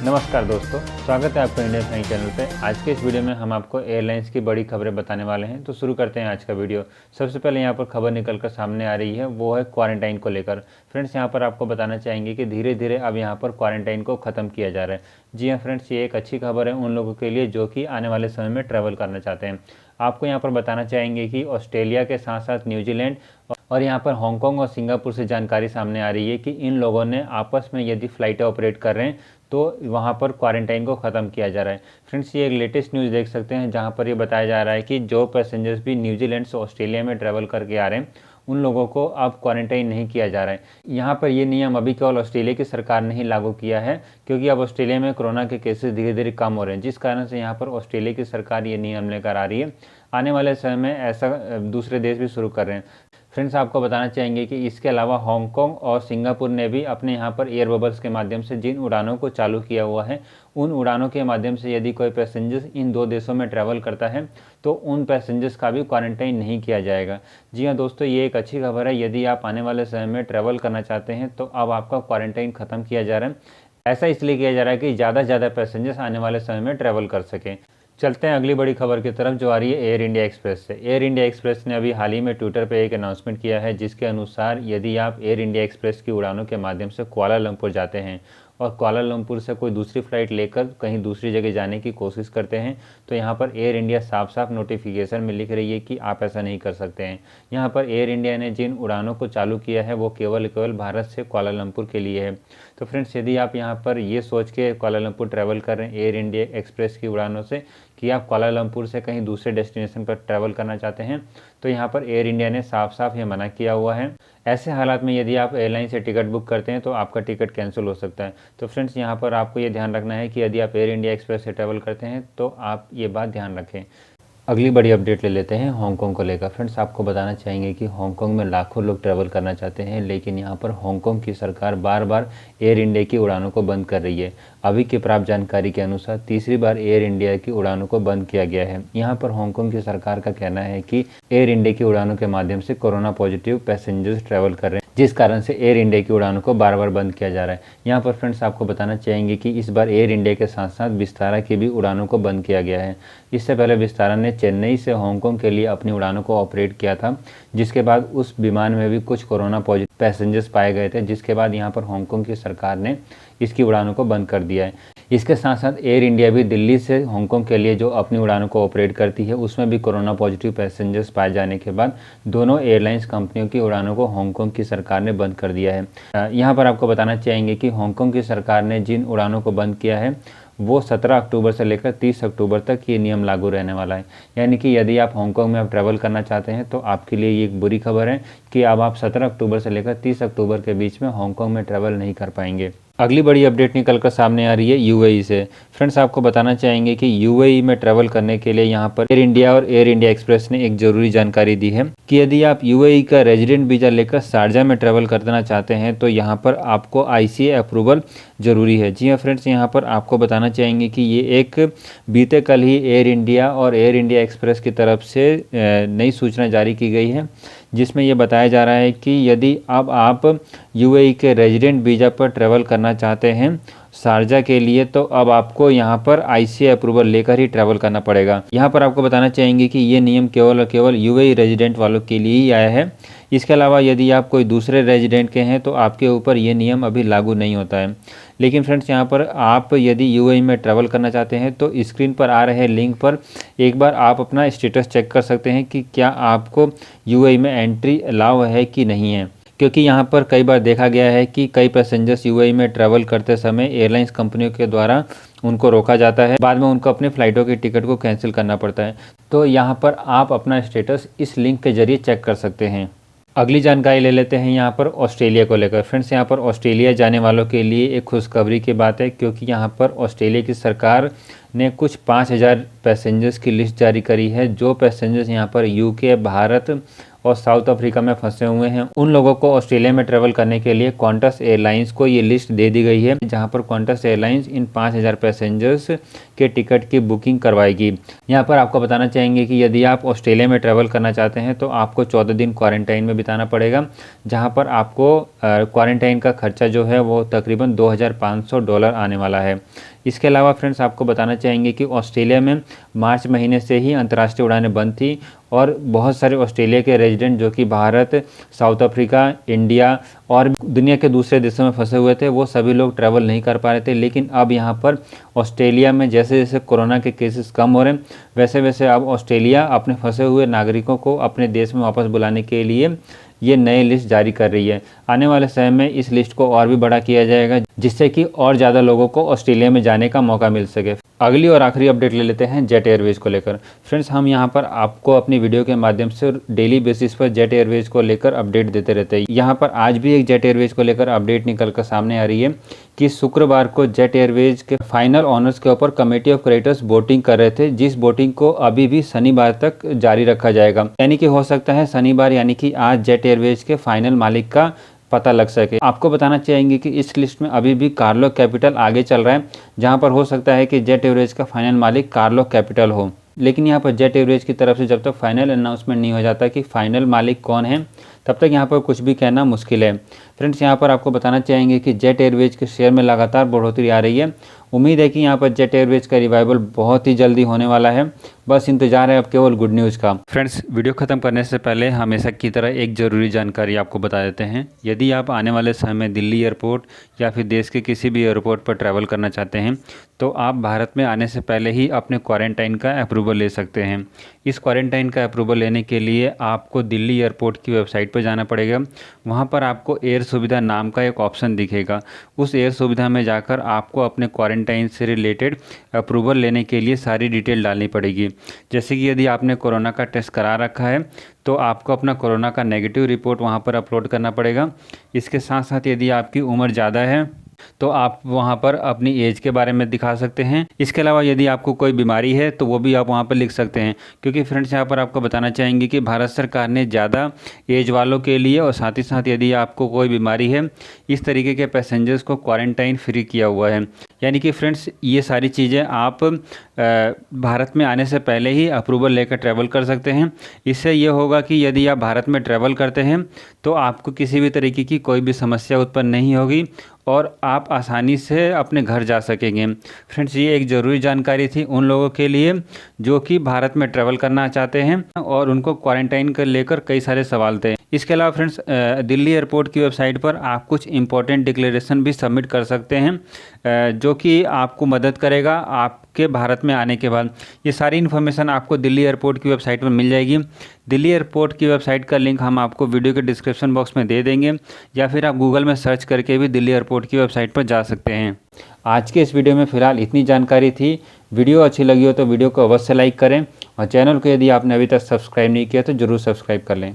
नमस्कार दोस्तों, स्वागत है आपका इंडियन फ्लाइंग चैनल पे। आज के इस वीडियो में हम आपको एयरलाइंस की बड़ी खबरें बताने वाले हैं। तो शुरू करते हैं आज का वीडियो। सबसे पहले यहाँ पर खबर निकल कर सामने आ रही है, वो है क्वारंटाइन को लेकर। फ्रेंड्स, यहाँ पर आपको बताना चाहेंगे कि धीरे धीरे अब यहाँ पर क्वारंटाइन को ख़त्म किया जा रहा है। जी हाँ फ्रेंड्स, ये एक अच्छी खबर है उन लोगों के लिए जो कि आने वाले समय में ट्रैवल करना चाहते हैं। आपको यहाँ पर बताना चाहेंगे कि ऑस्ट्रेलिया के साथ साथ न्यूजीलैंड और यहाँ पर हांगकांग और सिंगापुर से जानकारी सामने आ रही है कि इन लोगों ने आपस में यदि फ़्लाइटें ऑपरेट कर रहे हैं तो वहाँ पर क्वारंटाइन को ख़त्म किया जा रहा है। फ्रेंड्स, ये एक लेटेस्ट न्यूज़ देख सकते हैं जहाँ पर ये बताया जा रहा है कि जो पैसेंजर्स भी न्यूजीलैंड से ऑस्ट्रेलिया में ट्रैवल करके आ रहे हैं उन लोगों को अब क्वारंटाइन नहीं किया जा रहा है। यहाँ पर ये नियम अभी केवल ऑस्ट्रेलिया की सरकार ने ही लागू किया है, क्योंकि अब ऑस्ट्रेलिया में कोरोना के केसेस धीरे धीरे कम हो रहे हैं, जिस कारण से यहाँ पर ऑस्ट्रेलिया की सरकार ये नियम लेकर आ रही है। आने वाले समय में ऐसा दूसरे देश भी शुरू कर रहे हैं। फ्रेंड्स, आपको बताना चाहेंगे कि इसके अलावा हांगकांग और सिंगापुर ने भी अपने यहाँ पर एयर बबल्स के माध्यम से जिन उड़ानों को चालू किया हुआ है, उन उड़ानों के माध्यम से यदि कोई पैसेंजर्स इन दो देशों में ट्रैवल करता है तो उन पैसेंजर्स का भी क्वारंटाइन नहीं किया जाएगा। जी हाँ दोस्तों, ये एक अच्छी खबर है। यदि आप आने वाले समय में ट्रैवल करना चाहते हैं तो अब आपका क्वारंटाइन ख़त्म किया जा रहा है। ऐसा इसलिए किया जा रहा है कि ज़्यादा से ज़्यादा पैसेंजर्स आने वाले समय में ट्रैवल कर सकें। चलते हैं अगली बड़ी खबर की तरफ, जो आ रही है एयर इंडिया एक्सप्रेस से। एयर इंडिया एक्सप्रेस ने अभी हाल ही में ट्विटर पे एक अनाउंसमेंट किया है, जिसके अनुसार यदि आप एयर इंडिया एक्सप्रेस की उड़ानों के माध्यम से कुआलालंपुर जाते हैं और कुआलालंपुर से कोई दूसरी फ़्लाइट लेकर कहीं दूसरी जगह जाने की कोशिश करते हैं तो यहाँ पर एयर इंडिया साफ साफ नोटिफिकेशन में लिख रही है कि आप ऐसा नहीं कर सकते हैं। यहाँ पर एयर इंडिया ने जिन उड़ानों को चालू किया है वो केवल भारत से कुआलालंपुर के लिए है। तो फ्रेंड्स, यदि आप यहाँ पर ये सोच के कुआलालंपुर ट्रैवल कर रहे हैं एयर इंडिया एक्सप्रेस की उड़ानों से कि आप कुआलालंपुर से कहीं दूसरे डेस्टिनेशन पर ट्रैवल करना चाहते हैं, तो यहाँ पर एयर इंडिया ने साफ साफ ये मना किया हुआ है। ऐसे हालात में यदि आप एयरलाइन से टिकट बुक करते हैं तो आपका टिकट कैंसिल हो सकता है। तो फ्रेंड्स, यहाँ पर आपको ये ध्यान रखना है कि यदि आप एयर इंडिया एक्सप्रेस से ट्रैवल करते हैं तो आप ये बात ध्यान रखें। अगली बड़ी अपडेट ले लेते हैं हांगकांग को लेकर। फ्रेंड्स, आपको बताना चाहेंगे कि हांगकांग में लाखों लोग ट्रैवल करना चाहते हैं, लेकिन यहाँ पर हांगकांग की सरकार बार बार एयर इंडिया की उड़ानों को बंद कर रही है। अभी की प्राप्त जानकारी के अनुसार तीसरी बार एयर इंडिया की उड़ानों को बंद किया गया है। यहाँ पर हांगकांग की सरकार का कहना है कि एयर इंडिया की उड़ानों के माध्यम से कोरोना पॉजिटिव पैसेंजर्स ट्रैवल कर रहे हैं, जिस कारण से एयर इंडिया की उड़ानों को बार बार बंद किया जा रहा है। यहाँ पर फ्रेंड्स, आपको बताना चाहेंगे कि इस बार एयर इंडिया के साथ साथ विस्तारा की भी उड़ानों को बंद किया गया है। इससे पहले विस्तारा ने चेन्नई से हांगकांग के लिए अपनी उड़ानों को ऑपरेट किया था, जिसके बाद उस विमान में भी कुछ कोरोना पॉजिटिव पैसेंजर्स पाए गए थे, जिसके बाद यहाँ पर हांगकांग की सरकार ने इसकी उड़ानों को बंद कर दिया है। इसके साथ साथ एयर इंडिया भी दिल्ली से हांगकांग के लिए जो अपनी उड़ानों को ऑपरेट करती है उसमें भी कोरोना पॉजिटिव पैसेंजर्स पाए जाने के बाद दोनों एयरलाइंस कंपनियों की उड़ानों को हांगकांग की सरकार ने बंद कर दिया है। यहाँ पर आपको बताना चाहेंगे कि हांगकांग की सरकार ने जिन उड़ानों को बंद किया है वो 17 अक्टूबर से लेकर 30 अक्टूबर तक ये नियम लागू रहने वाला है। यानी कि यदि आप हांगकांग में आप ट्रैवल करना चाहते हैं तो आपके लिए ये एक बुरी खबर है कि अब आप 17 अक्टूबर से लेकर 30 अक्टूबर के बीच में हांगकांग में ट्रैवल नहीं कर पाएंगे। अगली बड़ी अपडेट निकल कर सामने आ रही है यूएई से। फ्रेंड्स, आपको बताना चाहेंगे कि यूएई में ट्रैवल करने के लिए यहाँ पर एयर इंडिया और एयर इंडिया एक्सप्रेस ने एक जरूरी जानकारी दी है कि यदि आप यूएई का रेजिडेंट वीज़ा लेकर शारजा में ट्रैवल करना चाहते हैं तो यहाँ पर आपको आईसीए अप्रूवल जरूरी है। जी हाँ फ्रेंड्स, यहाँ पर आपको बताना चाहेंगे कि ये एक बीते कल ही एयर इंडिया और एयर इंडिया एक्सप्रेस की तरफ से नई सूचना जारी की गई है, जिसमें ये बताया जा रहा है कि यदि अब आप यूएई के रेजिडेंट वीज़ा पर ट्रैवल करना चाहते हैं शारजा के लिए तो अब आपको यहाँ पर आईसीए अप्रूवल लेकर ही ट्रैवल करना पड़ेगा। यहाँ पर आपको बताना चाहेंगे कि ये नियम केवल और केवल यूएई रेजिडेंट वालों के लिए ही आया है। इसके अलावा यदि आप कोई दूसरे रेजिडेंट के हैं तो आपके ऊपर ये नियम अभी लागू नहीं होता है। लेकिन फ्रेंड्स, यहाँ पर आप यदि यूएई में ट्रैवल करना चाहते हैं तो स्क्रीन पर आ रहे लिंक पर एक बार आप अपना स्टेटस चेक कर सकते हैं कि क्या आपको यूएई में एंट्री अलाउ है कि नहीं है, क्योंकि यहाँ पर कई बार देखा गया है कि कई पैसेंजर्स यूएई में ट्रैवल करते समय एयरलाइंस कंपनियों के द्वारा उनको रोका जाता है, बाद में उनको अपने फ़्लाइटों की टिकट को कैंसिल करना पड़ता है। तो यहाँ पर आप अपना स्टेटस इस लिंक के जरिए चेक कर सकते हैं। अगली जानकारी ले लेते हैं यहाँ पर ऑस्ट्रेलिया को लेकर। फ्रेंड्स, यहाँ पर ऑस्ट्रेलिया जाने वालों के लिए एक खुशखबरी की बात है, क्योंकि यहाँ पर ऑस्ट्रेलिया की सरकार ने कुछ 5000 पैसेंजर्स की लिस्ट जारी करी है, जो पैसेंजर्स यहाँ पर यूके, भारत और साउथ अफ्रीका में फंसे हुए हैं, उन लोगों को ऑस्ट्रेलिया में ट्रैवल करने के लिए क्वांटस एयरलाइंस को ये लिस्ट दे दी गई है, जहां पर क्वांटस एयरलाइंस इन 5000 पैसेंजर्स के टिकट की बुकिंग करवाएगी। यहाँ पर आपको बताना चाहेंगे कि यदि आप ऑस्ट्रेलिया में ट्रैवल करना चाहते हैं तो आपको 14 दिन क्वारंटाइन में बिताना पड़ेगा, जहाँ पर आपको क्वारंटाइन का खर्चा जो है वो तकरीबन $2500 आने वाला है। इसके अलावा फ्रेंड्स आपको बताना चाहेंगे कि ऑस्ट्रेलिया में मार्च महीने से ही अंतर्राष्ट्रीय उड़ानें बंद थी और बहुत सारे ऑस्ट्रेलिया के रेजिडेंट जो कि भारत, साउथ अफ्रीका, इंडिया और दुनिया के दूसरे देशों में फंसे हुए थे, वो सभी लोग ट्रैवल नहीं कर पा रहे थे। लेकिन अब यहाँ पर ऑस्ट्रेलिया में जैसे जैसे कोरोना के केसेस कम हो रहे हैं, वैसे वैसे अब ऑस्ट्रेलिया अपने फंसे हुए नागरिकों को अपने देश में वापस बुलाने के लिए ये नई लिस्ट जारी कर रही है। आने वाले समय में इस लिस्ट को और भी बड़ा किया जाएगा, जिससे कि और ज़्यादा लोगों को ऑस्ट्रेलिया में जाने का मौका मिल सके। अगली और आखिरी अपडेट ले लेते हैं जेट एयरवेज को लेकर। फ्रेंड्स, हम यहाँ पर आपको अपनी वीडियो के माध्यम से डेली बेसिस पर जेट एयरवेज को लेकर अपडेट देते रहते हैं। यहाँ पर आज भी एक जेट एयरवेज को लेकर अपडेट निकल कर सामने आ रही है कि शुक्रवार को जेट एयरवेज के फाइनल ऑनर्स के ऊपर कमेटी ऑफ क्रेडिटर्स वोटिंग कर रहे थे, जिस वोटिंग को अभी भी शनिवार तक जारी रखा जाएगा। यानी कि हो सकता है शनिवार यानी कि आज जेट एयरवेज के फाइनल मालिक का पता लग सके। आपको बताना चाहेंगे कि इस लिस्ट में अभी भी कार्लो कैपिटल आगे चल रहा है, जहां पर हो सकता है कि जेट एयरवेज का फाइनल मालिक कार्लो कैपिटल हो। लेकिन यहाँ पर जेट एयरवेज की तरफ से जब तक फाइनल अनाउंसमेंट नहीं हो जाता कि फाइनल मालिक कौन है, तब तक यहाँ पर कुछ भी कहना मुश्किल है। फ्रेंड्स, यहाँ पर आपको बताना चाहेंगे कि जेट एयरवेज के शेयर में लगातार बढ़ोतरी आ रही है। उम्मीद है कि यहाँ पर जेट एयरवेज का रिवाइवल बहुत ही जल्दी होने वाला है। बस इंतजार है अब केवल गुड न्यूज़ का। फ्रेंड्स, वीडियो खत्म करने से पहले हमेशा की तरह एक ज़रूरी जानकारी आपको बता देते हैं। यदि आप आने वाले समय में दिल्ली एयरपोर्ट या फिर देश के किसी भी एयरपोर्ट पर ट्रैवल करना चाहते हैं, तो आप भारत में आने से पहले ही अपने क्वारंटाइन का अप्रूवल ले सकते हैं। इस क्वारंटाइन का अप्रूवल लेने के लिए आपको दिल्ली एयरपोर्ट की वेबसाइट पर जाना पड़ेगा। वहाँ पर आपको एयर सुविधा नाम का एक ऑप्शन दिखेगा। उस एयर सुविधा में जाकर आपको अपने क्वारंटाइन से रिलेटेड अप्रूवल लेने के लिए सारी डिटेल डालनी पड़ेगी। जैसे कि यदि आपने कोरोना का टेस्ट करा रखा है तो आपको अपना कोरोना का नेगेटिव रिपोर्ट वहाँ पर अपलोड करना पड़ेगा। इसके साथ साथ यदि आपकी उम्र ज़्यादा है तो आप वहाँ पर अपनी एज के बारे में दिखा सकते हैं। इसके अलावा यदि आपको कोई बीमारी है तो वो भी आप वहाँ पर लिख सकते हैं, क्योंकि फ्रेंड्स यहाँ पर आपको बताना चाहेंगे कि भारत सरकार ने ज़्यादा एज वालों के लिए और साथ ही साथ यदि आपको कोई बीमारी है, इस तरीके के पैसेंजर्स को क्वारंटाइन फ्री किया हुआ है। यानी कि फ्रेंड्स, ये सारी चीज़ें आप भारत में आने से पहले ही अप्रूवल लेकर ट्रैवल कर सकते हैं। इससे ये होगा कि यदि आप भारत में ट्रैवल करते हैं तो आपको किसी भी तरीके की कोई भी समस्या उत्पन्न नहीं होगी और आप आसानी से अपने घर जा सकेंगे। फ्रेंड्स, ये एक ज़रूरी जानकारी थी उन लोगों के लिए जो कि भारत में ट्रैवल करना चाहते हैं और उनको क्वारंटाइन कर लेकर कई सारे सवाल थे। इसके अलावा फ्रेंड्स, दिल्ली एयरपोर्ट की वेबसाइट पर आप कुछ इंपॉर्टेंट डिक्लेरेशन भी सबमिट कर सकते हैं, जो कि आपको मदद करेगा आपके भारत में आने के बाद। ये सारी इन्फॉर्मेशन आपको दिल्ली एयरपोर्ट की वेबसाइट पर मिल जाएगी। दिल्ली एयरपोर्ट की वेबसाइट का लिंक हम आपको वीडियो के डिस्क्रिप्शन बॉक्स में दे देंगे, या फिर आप गूगल में सर्च करके भी दिल्ली एयरपोर्ट की वेबसाइट पर जा सकते हैं। आज के इस वीडियो में फ़िलहाल इतनी जानकारी थी। वीडियो अच्छी लगी हो तो वीडियो को अवश्य लाइक करें और चैनल को यदि आपने अभी तक सब्सक्राइब नहीं किया तो ज़रूर सब्सक्राइब कर लें।